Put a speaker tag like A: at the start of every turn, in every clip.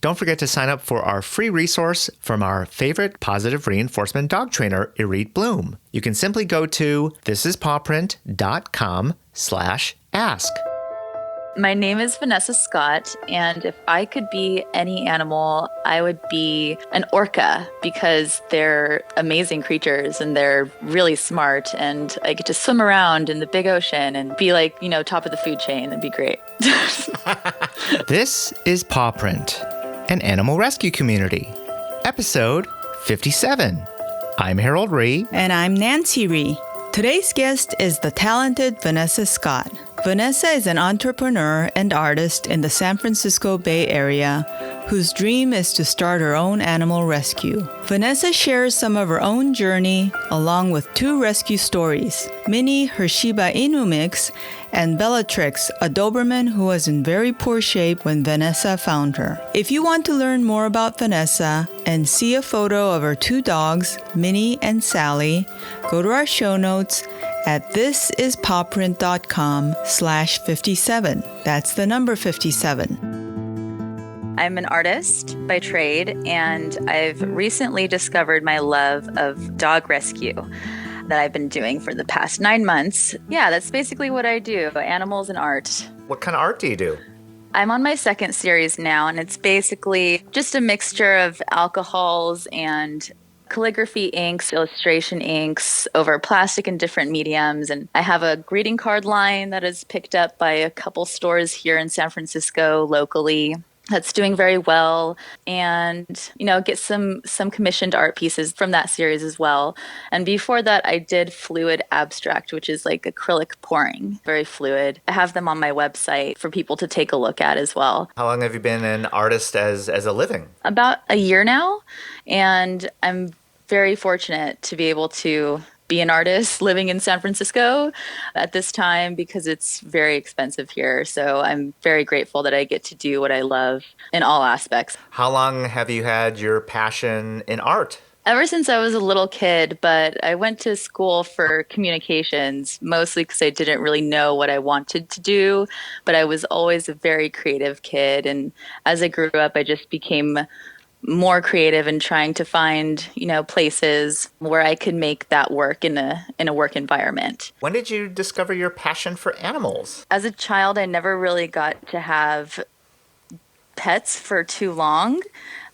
A: Don't forget to sign up for our free resource from our favorite positive reinforcement dog trainer, Irit Bloom. You can simply go to thisispawprint.com/ask.
B: My name is Vanessa Schott, and if I could be any animal, I would be an orca because they're amazing creatures and they're really smart, and I get to swim around in the big ocean and be like, top of the food chain. That'd be great.
A: This is Paw Print, an animal rescue community. Episode 57. I'm Harold Rhee.
C: And I'm Nancy Rhee. Today's guest is the talented Vanessa Schott. Vanessa is an entrepreneur and artist in the San Francisco Bay Area whose dream is to start her own animal rescue. Vanessa shares some of her own journey along with 2 rescue stories, Minnie, her Shiba Inu mix, and Bellatrix, a Doberman who was in very poor shape when Vanessa found her. If you want to learn more about Vanessa and see a photo of her 2 dogs, Minnie and Sally, go to our show notes at thisispawprint.com/57. That's the number 57.
B: I'm an artist by trade, and I've recently discovered my love of dog rescue that I've been doing for the past 9 months. Yeah, that's basically what I do, animals and art.
A: What kind of art do you do?
B: I'm on my 2nd series now, and it's basically just a mixture of alcohols and calligraphy inks, illustration inks over plastic and different mediums. And I have a greeting card line that is picked up by a couple stores here in San Francisco locally. That's doing very well, and get some commissioned art pieces from that series as well. And before that, I did fluid abstract, which is like acrylic pouring, very fluid. I have them on my website for people to take a look at as well.
A: How long have you been an artist as a living?
B: About a year now, and I'm very fortunate to be able to be an artist living in San Francisco at this time because it's very expensive here. So I'm very grateful that I get to do what I love in all aspects.
A: How long have you had your passion in art?
B: Ever since I was a little kid, but I went to school for communications, mostly because I didn't really know what I wanted to do, but I was always a very creative kid. And as I grew up, I just became more creative and trying to find, places where I could make that work in a work environment.
A: When did you discover your passion for animals?
B: As a child, I never really got to have pets for too long.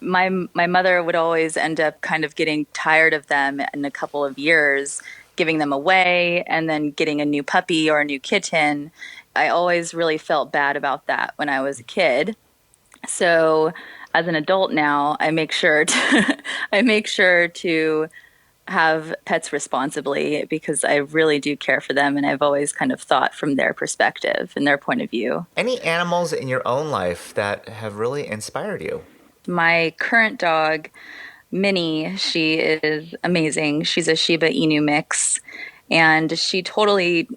B: My mother would always end up kind of getting tired of them in a couple of years, giving them away and then getting a new puppy or a new kitten. I always really felt bad about that when I was a kid. So as an adult now, I make sure to have pets responsibly because I really do care for them, and I've always kind of thought from their perspective and their point of view.
A: Any animals in your own life that have really inspired you?
B: My current dog, Minnie, she is amazing. She's a Shiba Inu mix, and she totally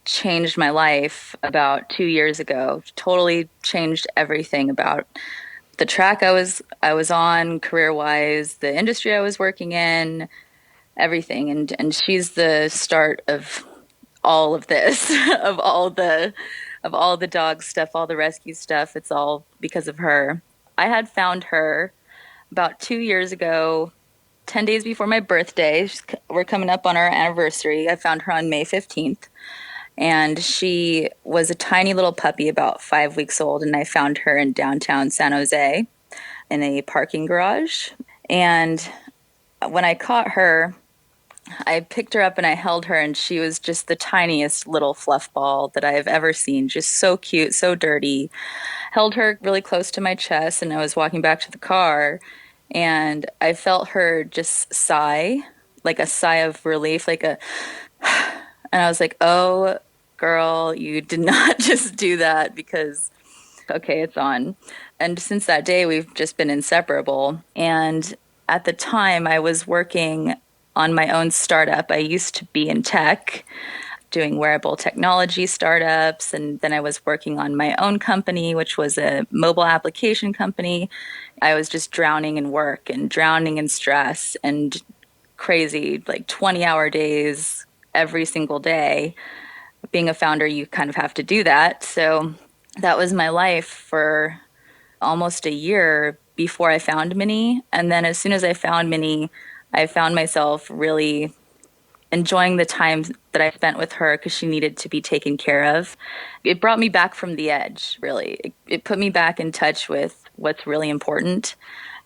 B: changed my life about 2 years ago. Totally changed everything about the track I was on career-wise, the industry I was working in, everything. And she's the start of all of this, of all the dog stuff, all the rescue stuff. It's all because of her. I had found her about 2 years ago, 10 days before my birthday. We're coming up on our anniversary. I found her on May 15th. And she was a tiny little puppy, about 5 weeks old, and I found her in downtown San Jose in a parking garage. And when I caught her, I picked her up and I held her, and she was just the tiniest little fluff ball that I have ever seen. Just so cute, so dirty. Held her really close to my chest, and I was walking back to the car, and I felt her just sigh, like a sigh of relief, and I was like, oh, girl, you did not just do that because, okay, it's on. And since that day, we've just been inseparable. And at the time, I was working on my own startup. I used to be in tech, doing wearable technology startups. And then I was working on my own company, which was a mobile application company. I was just drowning in work and drowning in stress and crazy, like 20-hour days every single day. Being a founder, you kind of have to do that. So that was my life for almost a year before I found Minnie. And then as soon as I found Minnie, I found myself really enjoying the time that I spent with her because she needed to be taken care of. It brought me back from the edge, really. It put me back in touch with what's really important.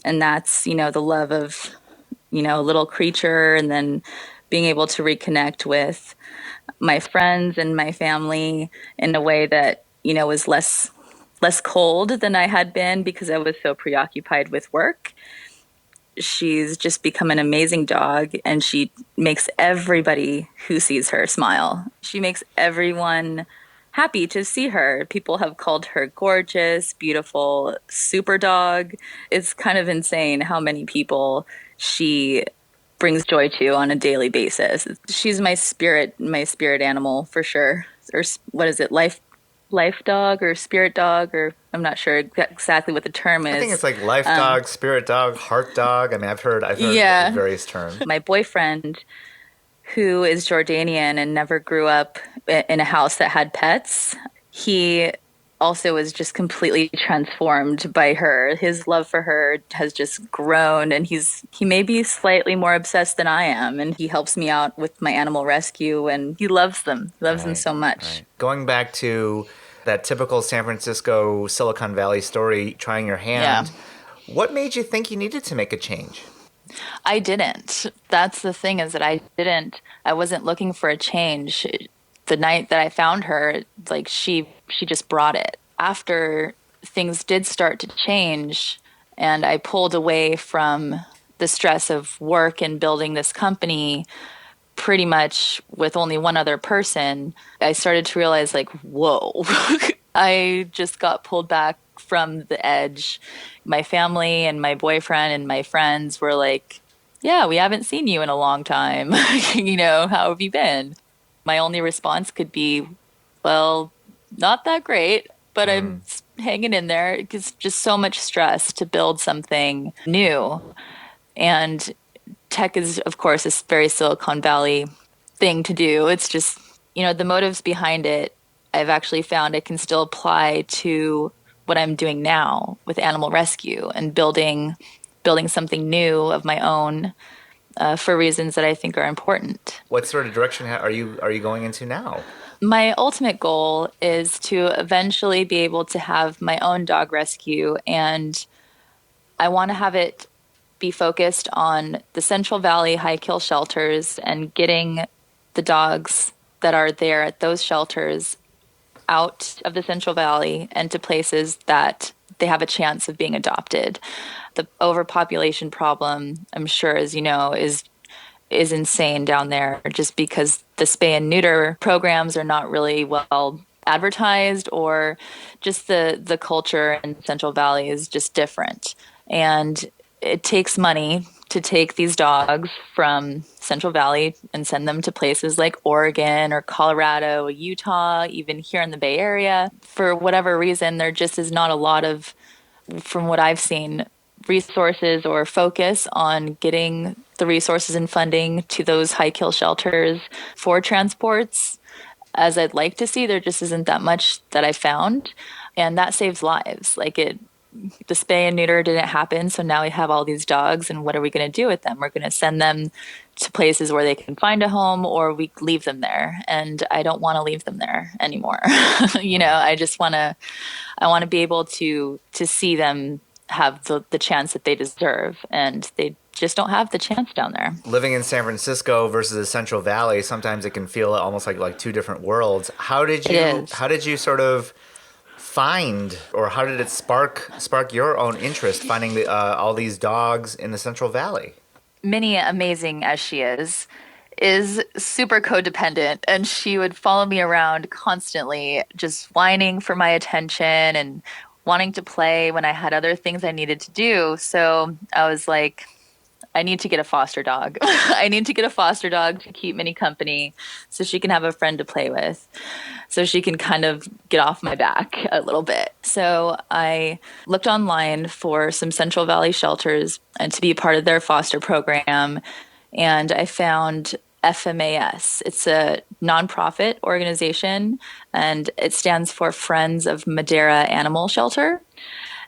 B: And that's, the love of, a little creature, and then being able to reconnect with my friends and my family in a way that, was less cold than I had been because I was so preoccupied with work. She's just become an amazing dog, and she makes everybody who sees her smile. She makes everyone happy to see her. People have called her gorgeous, beautiful, super dog. It's kind of insane how many people she brings joy to on a daily basis. She's my spirit animal for sure. Or what is it? Life dog or spirit dog, or I'm not sure exactly what the term is.
A: I think it's like life dog, spirit dog, heart dog. I mean, I've heard various terms.
B: My boyfriend, who is Jordanian and never grew up in a house that had pets, he also was just completely transformed by her. His love for her has just grown, and he may be slightly more obsessed than I am, and he helps me out with my animal rescue, and he loves them. He loves them so much.
A: Right. Going back to that typical San Francisco, Silicon Valley story, trying your hand, what made you think you needed to make a change?
B: I didn't. That's the thing, is that I didn't. I wasn't looking for a change. The night that I found her, like she just brought it. After things did start to change and I pulled away from the stress of work and building this company pretty much with only one other person, I started to realize, like, whoa, I just got pulled back from the edge. My family and my boyfriend and my friends were like, yeah, we haven't seen you in a long time. How have you been? My only response could be, well, not that great, but I'm hanging in there. It's just so much stress to build something new. And tech is, of course, a very Silicon Valley thing to do. It's just, the motives behind it, I've actually found it can still apply to what I'm doing now with animal rescue and building something new of my own for reasons that I think are important.
A: What sort of direction are you going into now?
B: My ultimate goal is to eventually be able to have my own dog rescue, and I want to have it be focused on the Central Valley high kill shelters and getting the dogs that are there at those shelters out of the Central Valley and to places that they have a chance of being adopted. The overpopulation problem, I'm sure, as you know, is insane down there, just because the spay and neuter programs are not really well advertised, or just the culture in Central Valley is just different. And it takes money to take these dogs from Central Valley and send them to places like Oregon or Colorado, Utah, even here in the Bay Area. For whatever reason, there just is not a lot of, from what I've seen, resources or focus on getting the resources and funding to those high kill shelters for transports. As I'd like to see, there just isn't that much that I found, and that saves lives. The spay and neuter didn't happen, so now we have all these dogs, and what are we going to do with them? We're going to send them to places where they can find a home, or we leave them there, and I don't want to leave them there anymore. I just I want to be able to see them have the chance that they deserve, and they just don't have the chance down there.
A: Living in San Francisco versus the Central Valley, sometimes it can feel almost like two different worlds. How did you sort of find, or how did it spark your own interest finding all these dogs in the Central Valley?
B: Minnie, amazing as she is super codependent, and she would follow me around constantly, just whining for my attention and wanting to play when I had other things I needed to do. So I was like, I need to get a foster dog. I need to get a foster dog to keep Minnie company so she can have a friend to play with, so she can kind of get off my back a little bit. So I looked online for some Central Valley shelters and to be part of their foster program, and I found FMAS. It's a nonprofit organization, and it stands for Friends of Madeira Animal Shelter.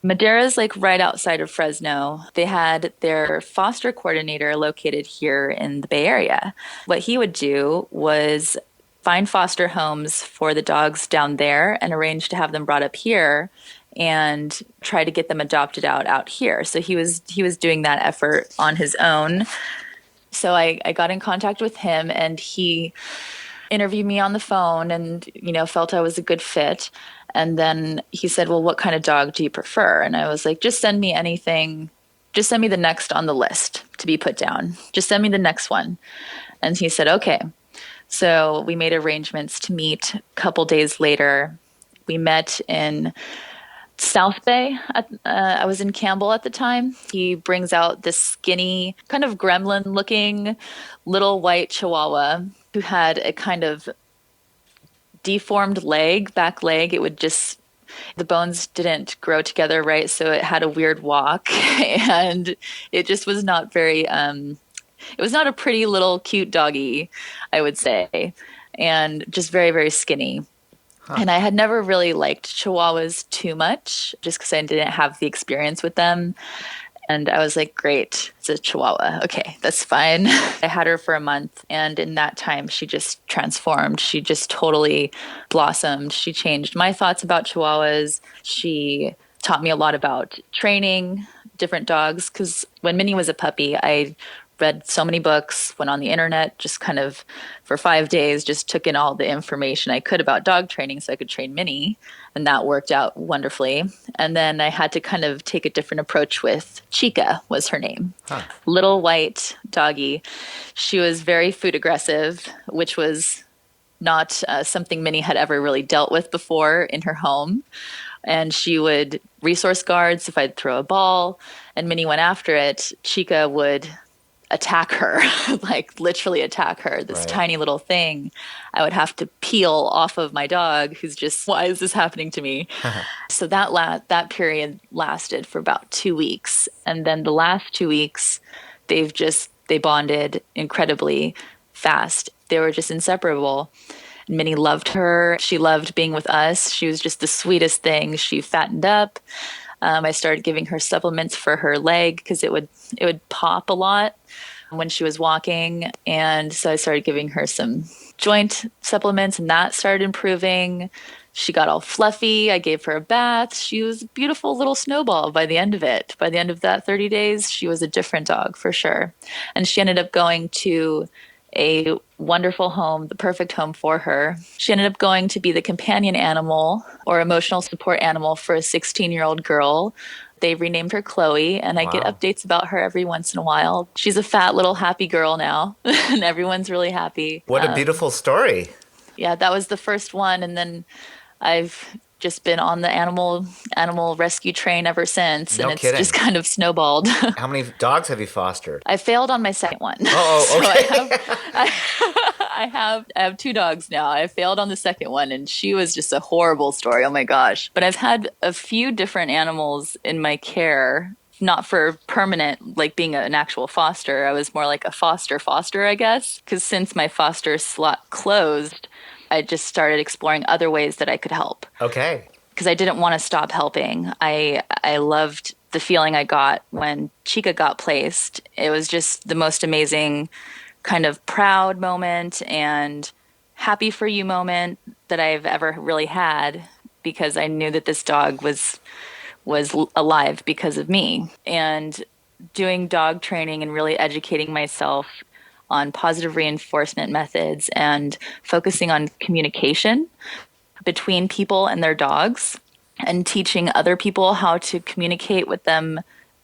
B: Madera's like right outside of Fresno. They had their foster coordinator located here in the Bay Area. What he would do was find foster homes for the dogs down there and arrange to have them brought up here and try to get them adopted out here. So he was doing that effort on his own. So I got in contact with him, and he interviewed me on the phone and, felt I was a good fit. And then he said, well, what kind of dog do you prefer? And I was like, just send me anything. Just send me the next on the list to be put down. Just send me the next one. And he said, okay. So we made arrangements to meet a couple days later. We met in South Bay. I was in Campbell at the time. He brings out this skinny, kind of gremlin-looking little white Chihuahua who had a kind of deformed back leg. It would just, the bones didn't grow together right, so it had a weird walk, and it just was not very, it was not a pretty little cute doggy, I would say, and just very, very skinny. Huh. And I had never really liked Chihuahuas too much, just because I didn't have the experience with them. And I was like, great, it's a Chihuahua. Okay, that's fine. I had her for a month, and in that time, she just transformed. She just totally blossomed. She changed my thoughts about Chihuahuas. She taught me a lot about training different dogs, because when Minnie was a puppy, I read so many books, went on the internet, just kind of for 5 days, just took in all the information I could about dog training so I could train Minnie. And that worked out wonderfully. And then I had to kind of take a different approach with Chica, was her name. Huh. Little white doggy. She was very food aggressive, which was not something Minnie had ever really dealt with before in her home. And she would resource guards if I'd throw a ball, and Minnie went after it. Chica would attack her, like literally attack her, this tiny little thing. I would have to peel off of my dog, who's just, why is this happening to me? So that period lasted for about 2 weeks. And then the last 2 weeks, they bonded incredibly fast. They were just inseparable. Minnie loved her. She loved being with us. She was just the sweetest thing. She fattened up. I started giving her supplements for her leg because it would pop a lot when she was walking. And so I started giving her some joint supplements, and that started improving. She got all fluffy. I gave her a bath. She was a beautiful little snowball by the end of it. By the end of that 30 days, she was a different dog for sure. And she ended up going to a wonderful home, the perfect home for her. She ended up going to be the companion animal or emotional support animal for a 16-year-old girl. They renamed her Chloe, and I get updates about her every once in a while. She's a fat little happy girl now, and everyone's really happy.
A: What a beautiful story.
B: Yeah, that was the first one, and then I've just been on the animal rescue train ever since, and it's just kind of snowballed.
A: How many dogs have you fostered?
B: I failed on my second one.
A: Oh, okay.
B: So I have 2 dogs now. I failed on the second one, and she was just a horrible story. Oh my gosh. But I've had a few different animals in my care, not for permanent, like being an actual foster. I was more like a foster, I guess, because since my foster slot closed, I just started exploring other ways that I could help.
A: Okay.
B: Because I didn't want to stop helping. I loved the feeling I got when Chica got placed. It was just the most amazing kind of proud moment and happy for you moment that I've ever really had, because I knew that this dog was alive because of me. And doing dog training and really educating myself on positive reinforcement methods and focusing on communication between people and their dogs and teaching other people how to communicate with them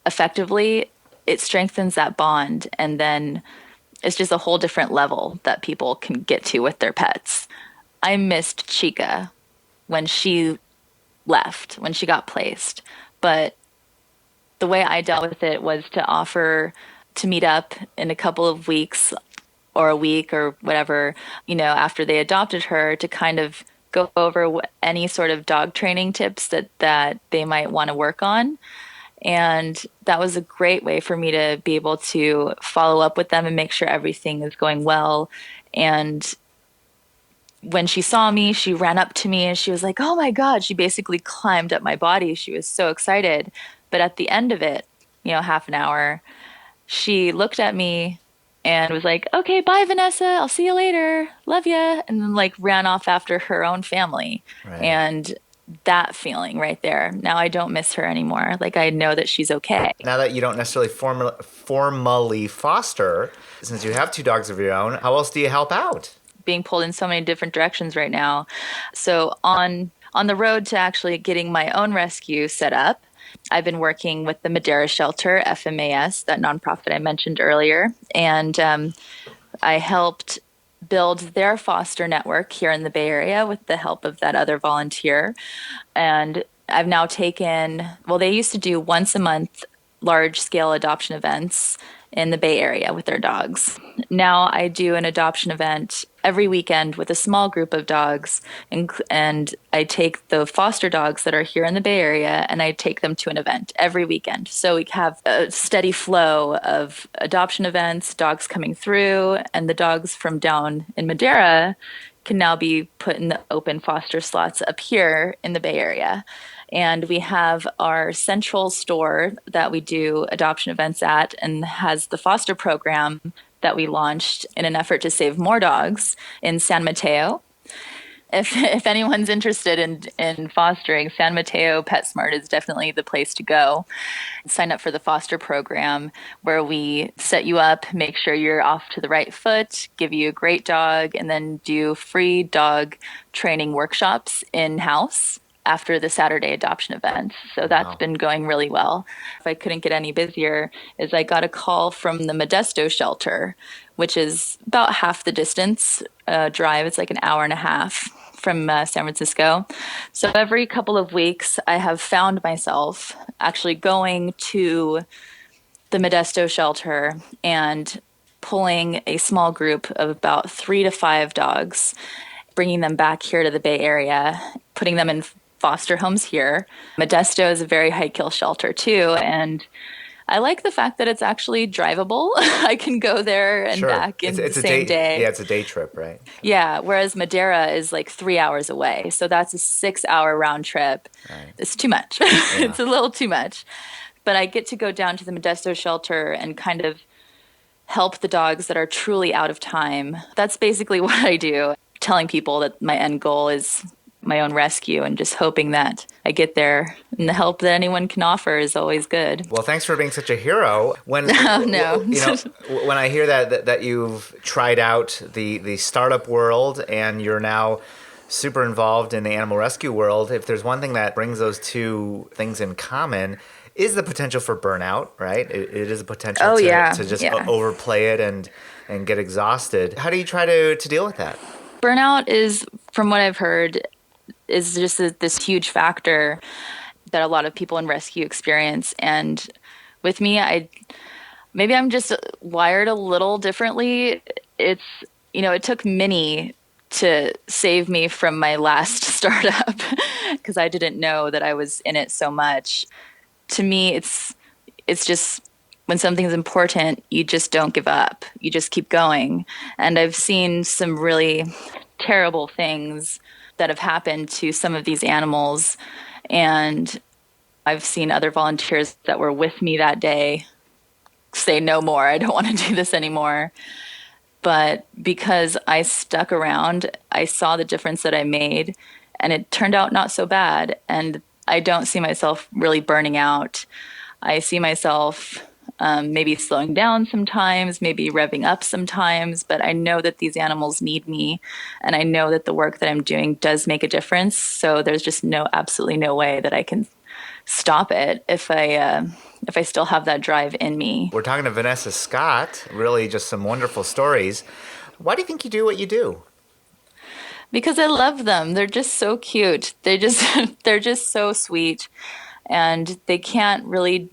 B: effectively, it strengthens that bond. And then it's just a whole different level that people can get to with their pets. I missed Chica when she left, when she got placed. But the way I dealt with it was to offer to meet up in a couple of weeks or a week or whatever, after they adopted her, to kind of go over any sort of dog training tips that they might want to work on. And that was a great way for me to be able to follow up with them and make sure everything is going well. And When she saw me, she ran up to me and she was like, "Oh my God." She basically climbed up my body. She was so excited. But at the end of it, half an hour, she looked at me and was like, "Okay, bye, Vanessa. I'll see you later. Love ya." And then like ran off after her own family.
A: Right.
B: And that feeling right there. Now I don't miss her anymore. Like I know that she's okay.
A: Now that you don't necessarily formally foster, since you have two dogs of your own, how else do you help out?
B: Being pulled in so many different directions right now. So on the road to actually getting my own rescue set up, I've been working with the Madeira Shelter, FMAS, that nonprofit I mentioned earlier, and I helped build their foster network here in the Bay Area with the help of that other volunteer. And I've now they used to do once a month large scale adoption events in the Bay Area with their dogs. Now I do an adoption event every weekend with a small group of dogs, and I take the foster dogs that are here in the Bay Area and I take them to an event every weekend. So we have a steady flow of adoption events, dogs coming through, and the dogs from down in Madeira can now be put in the open foster slots up here in the Bay Area. And we have our central store that we do adoption events at and has the foster program that we launched in an effort to save more dogs in San Mateo. If anyone's interested in fostering, San Mateo PetSmart is definitely the place to go. Sign up for the foster program where we set you up, make sure you're off to the right foot, give you a great dog, and then do free dog training workshops in-house after the Saturday adoption event. So that's been going really well. If I couldn't get any busier, is I got a call from the Modesto shelter, which is about half the distance drive. It's like an hour and a half from San Francisco. So every couple of weeks, I have found myself actually going to the Modesto shelter and pulling a small group of about 3 to 5 dogs, bringing them back here to the Bay Area, putting them in foster homes here. Modesto is a very high kill shelter too, and I like the fact that it's actually drivable. I can go there and back in the same day.
A: Yeah, it's a day trip, right?
B: Yeah, whereas Madeira is like 3 hours away. So that's a 6-hour round trip. Right. It's too much. Yeah. It's a little too much. But I get to go down to the Modesto shelter and kind of help the dogs that are truly out of time. That's basically what I do, telling people that my end goal is my own rescue and just hoping that I get there, and the help that anyone can offer is always good.
A: Well, thanks for being such a hero. When when I hear that you've tried out the startup world and you're now super involved in the animal rescue world, if there's one thing that brings those two things in common is the potential for burnout, right? It is a potential to just overplay it and get exhausted. How do you try to deal with that?
B: Burnout is, from what I've heard, is just this huge factor that a lot of people in rescue experience. And with me, maybe I'm just wired a little differently. It took Minnie to save me from my last startup because I didn't know that I was in it so much. To me, it's just when something's important, you just don't give up. You just keep going. And I've seen some really terrible things that have happened to some of these animals. And I've seen other volunteers that were with me that day say, "No more, I don't want to do this anymore." But because I stuck around, I saw the difference that I made, and it turned out not so bad. And I don't see myself really burning out. I see myself maybe slowing down sometimes, maybe revving up sometimes, but I know that these animals need me, and I know that the work that I'm doing does make a difference. So there's just absolutely no way that I can stop it if I still have that drive in me.
A: We're talking to Vanessa Schott, really just some wonderful stories. Why do you think you do what you do?
B: Because I love them. They're just so cute. They're just so sweet, and they can't really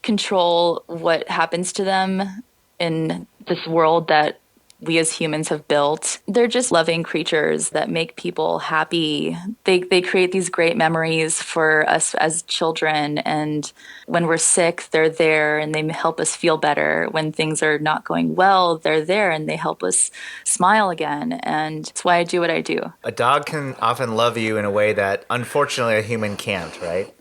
B: control what happens to them in this world that we as humans have built. They're just loving creatures that make people happy. They create these great memories for us as children. And when we're sick, they're there and they help us feel better. When things are not going well, they're there and they help us smile again. And that's why I do what I do.
A: A dog can often love you in a way that unfortunately a human can't, right?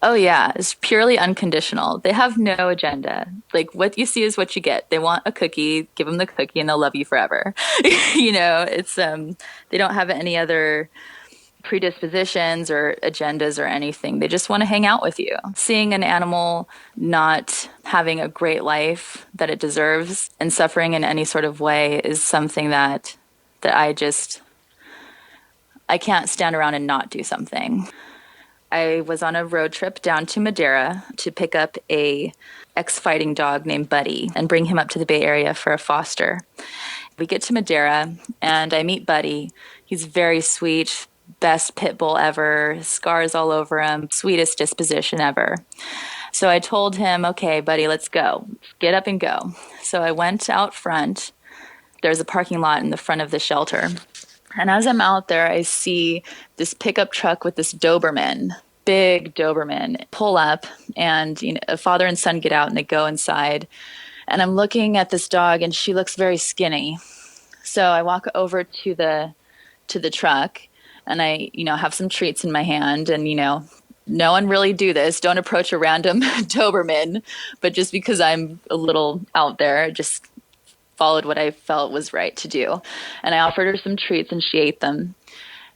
B: Oh, yeah. It's purely unconditional. They have no agenda. Like, what you see is what you get. They want a cookie, give them the cookie, and they'll love you forever. It's they don't have any other predispositions or agendas or anything. They just want to hang out with you. Seeing an animal not having a great life that it deserves and suffering in any sort of way is something that I can't stand around and not do something. I was on a road trip down to Madeira to pick up a ex-fighting dog named Buddy and bring him up to the Bay Area for a foster. We get to Madeira and I meet Buddy. He's very sweet, best pit bull ever, scars all over him, sweetest disposition ever. So I told him, okay, Buddy, let's go. Get up and go. So I went out front. There's a parking lot in the front of the shelter. And as I'm out there, I see this pickup truck with this Doberman, big Doberman, pull up, and a father and son get out and they go inside. And I'm looking at this dog and she looks very skinny. So I walk over to the truck and I, have some treats in my hand and, no one really do this. Don't approach a random Doberman, but just because I'm a little out there, just followed what I felt was right to do. And I offered her some treats and she ate them.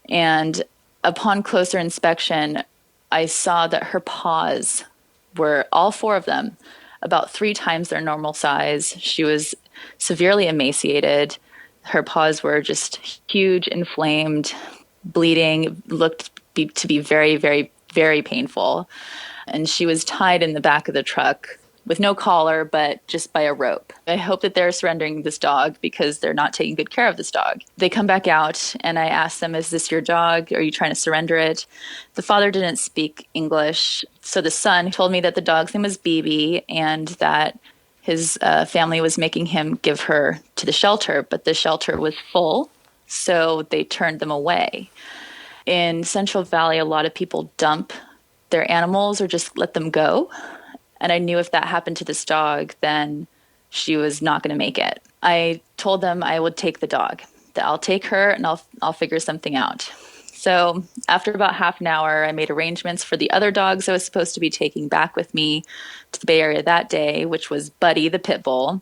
B: And upon closer inspection, I saw that her paws were, all four of them, about 3 times their normal size. She was severely emaciated. Her paws were just huge, inflamed, bleeding, looked to be very, very, very painful. And she was tied in the back of the truck with no collar, but just by a rope. I hope that they're surrendering this dog because they're not taking good care of this dog. They come back out and I ask them, is this your dog? Are you trying to surrender it? The father didn't speak English. So the son told me that the dog's name was BB and that his family was making him give her to the shelter, but the shelter was full, so they turned them away. In Central Valley, a lot of people dump their animals or just let them go. And I knew if that happened to this dog, then she was not going to make it. I told them I would take the dog, that I'll take her and I'll figure something out. So after about half an hour, I made arrangements for the other dogs I was supposed to be taking back with me to the Bay Area that day, which was Buddy, the pit bull,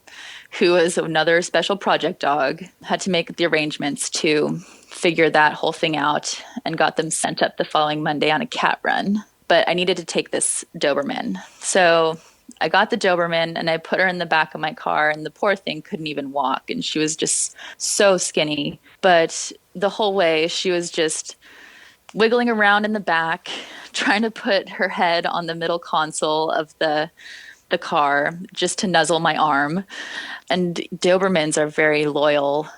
B: who was another special project dog. Had to make the arrangements to figure that whole thing out and got them sent up the following Monday on a cat run. But I needed to take this Doberman. So I got the Doberman and I put her in the back of my car and the poor thing couldn't even walk and she was just so skinny. But the whole way she was just wiggling around in the back, trying to put her head on the middle console of the car just to nuzzle my arm. And Dobermans are very loyal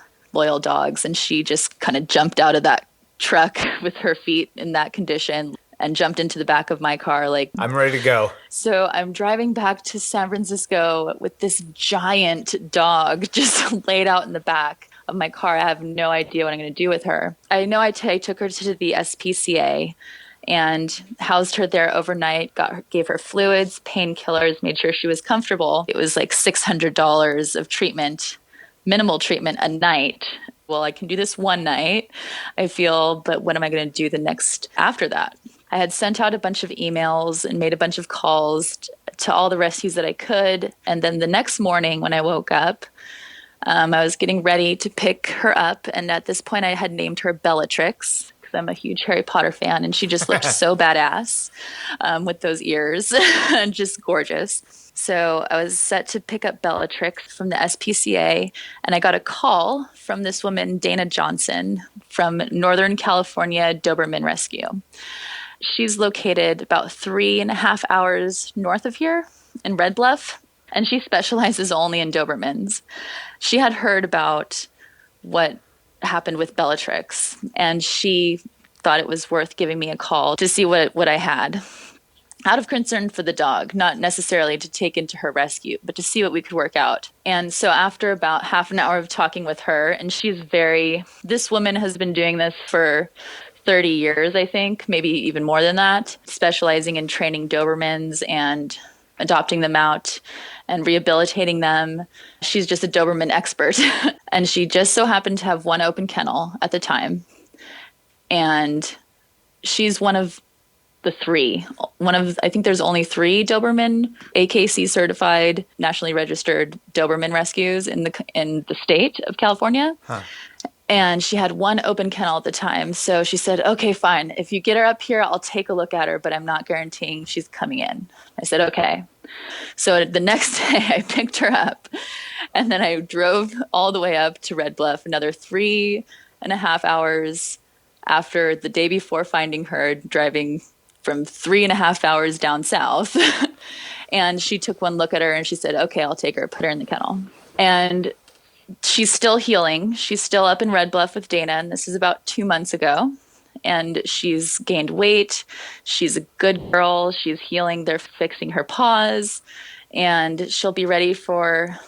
B: dogs. And she just kind of jumped out of that truck with her feet in that condition and jumped into the back of my car like,
A: I'm ready to go.
B: So I'm driving back to San Francisco with this giant dog just laid out in the back of my car. I have no idea what I'm going to do with her. I know I took her to the SPCA and housed her there overnight, gave her fluids, painkillers, made sure she was comfortable. It was like $600 of treatment, minimal treatment a night. Well, I can do this one night, I feel, but what am I going to do the next after that? I had sent out a bunch of emails and made a bunch of calls to all the rescues that I could. And then the next morning when I woke up, I was getting ready to pick her up. And at this point, I had named her Bellatrix because I'm a huge Harry Potter fan. And she just looked so badass with those ears and just gorgeous. So I was set to pick up Bellatrix from the SPCA. And I got a call from this woman, Dana Johnson, from Northern California Doberman Rescue. She's located about 3.5 hours north of here in Red Bluff, and she specializes only in Dobermans. She had heard about what happened with Bellatrix, and she thought it was worth giving me a call to see what I had. out of concern for the dog, not necessarily to take into her rescue, but to see what we could work out. And so after about half an hour of talking with her, and this woman has been doing this for 30 years, I think, maybe even more than that, specializing in training Dobermans and adopting them out and rehabilitating them. She's just a Doberman expert. And she just so happened to have one open kennel at the time. And she's one of the three. I think there's only 3 Doberman AKC certified, nationally registered Doberman rescues in the state of California. Huh. And she had one open kennel at the time. So she said, okay, fine. If you get her up here, I'll take a look at her, but I'm not guaranteeing she's coming in. I said, okay. So the next day I picked her up, and then I drove all the way up to Red Bluff, another 3.5 hours after the day before finding her, driving from 3.5 hours down south. And she took one look at her and she said, okay, I'll take her, put her in the kennel. And she's still healing. She's still up in Red Bluff with Dana, and this is about 2 months ago. And she's gained weight. She's a good girl. She's healing. They're fixing her paws, and she'll be ready for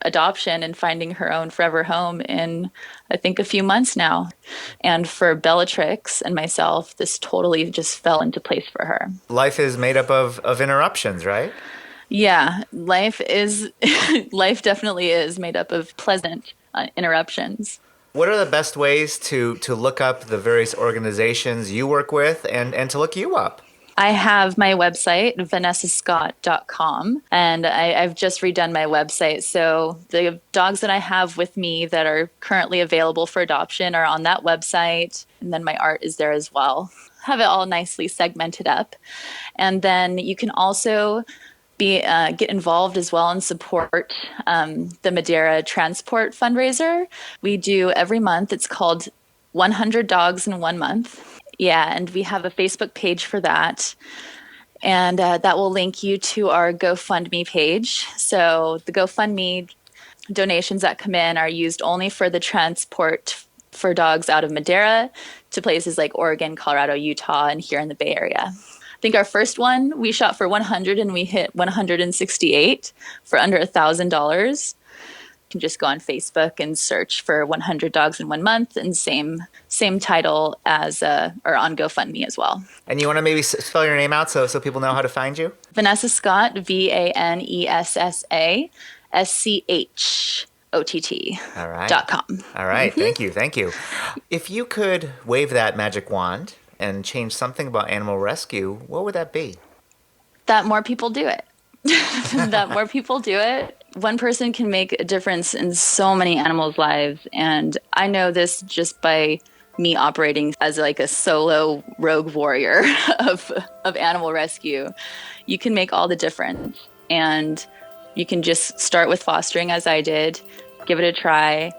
B: adoption and finding her own forever home in, I think, a few months now. And for Bellatrix and myself, this totally just fell into place for her.
A: Life is made up of interruptions, right?
B: Yeah, life definitely is made up of pleasant interruptions.
A: What are the best ways to look up the various organizations you work with and to look you up?
B: I have my website, vanessaschott.com, and I've just redone my website. So the dogs that I have with me that are currently available for adoption are on that website, and then my art is there as well. Have it all nicely segmented up. And then you can also get involved as well and support the Madeira Transport fundraiser. We do every month. It's called 100 Dogs in 1 Month. Yeah, and we have a Facebook page for that. And that will link you to our GoFundMe page. So the GoFundMe donations that come in are used only for the transport for dogs out of Madeira to places like Oregon, Colorado, Utah, and here in the Bay Area. I think our first one, we shot for 100 and we hit 168 for under $1,000. You can just go on Facebook and search for 100 Dogs in 1 Month, and same title as or on GoFundMe as well.
A: And you want to maybe spell your name out so people know how to find you?
B: Vanessa Schott, VANESSA SCHOTT.
A: All right.
B: .com.
A: All right. Mm-hmm. Thank you. If you could wave that magic wand and change something about animal rescue, what would that be?
B: That more people do it. One person can make a difference in so many animals' lives. And I know this just by me operating as like a solo rogue warrior of animal rescue. You can make all the difference. And you can just start with fostering, as I did. Give it a try.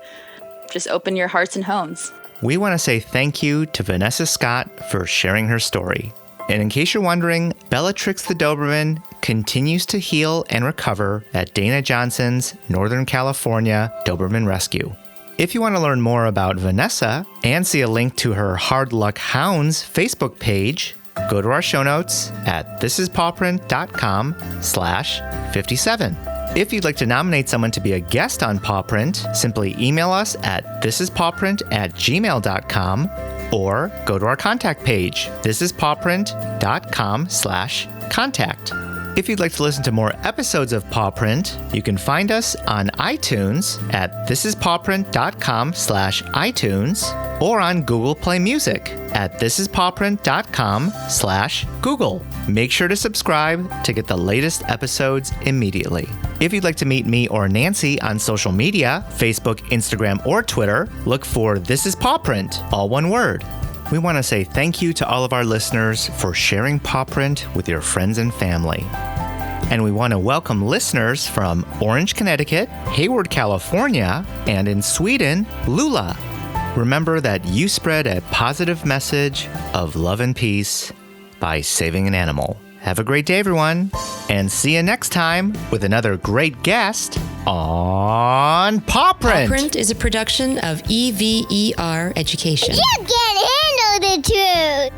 B: Just open your hearts and homes.
A: We want to say thank you to Vanessa Schott for sharing her story. And in case you're wondering, Bellatrix the Doberman continues to heal and recover at Dana Johnson's Northern California Doberman Rescue. If you want to learn more about Vanessa and see a link to her Hard Luck Hounds Facebook page, go to our show notes at thisispawprint.com/57. If you'd like to nominate someone to be a guest on Pawprint, simply email us at thisispawprint@gmail.com or go to our contact page, thisispawprint.com/contact. If you'd like to listen to more episodes of Pawprint, you can find us on iTunes at thisispawprint.com/iTunes or on Google Play Music at thisispawprint.com/Google. Make sure to subscribe to get the latest episodes immediately. If you'd like to meet me or Nancy on social media, Facebook, Instagram, or Twitter, look for This Is Pawprint, all one word. We want to say thank you to all of our listeners for sharing Pawprint with your friends and family. And we want to welcome listeners from Orange, Connecticut, Hayward, California, and in Sweden, Lula. Remember that you spread a positive message of love and peace by saving an animal. Have a great day, everyone, and see you next time with another great guest on Pawprint.
D: Pawprint is a production of EVER Education.
E: You can't handle the truth.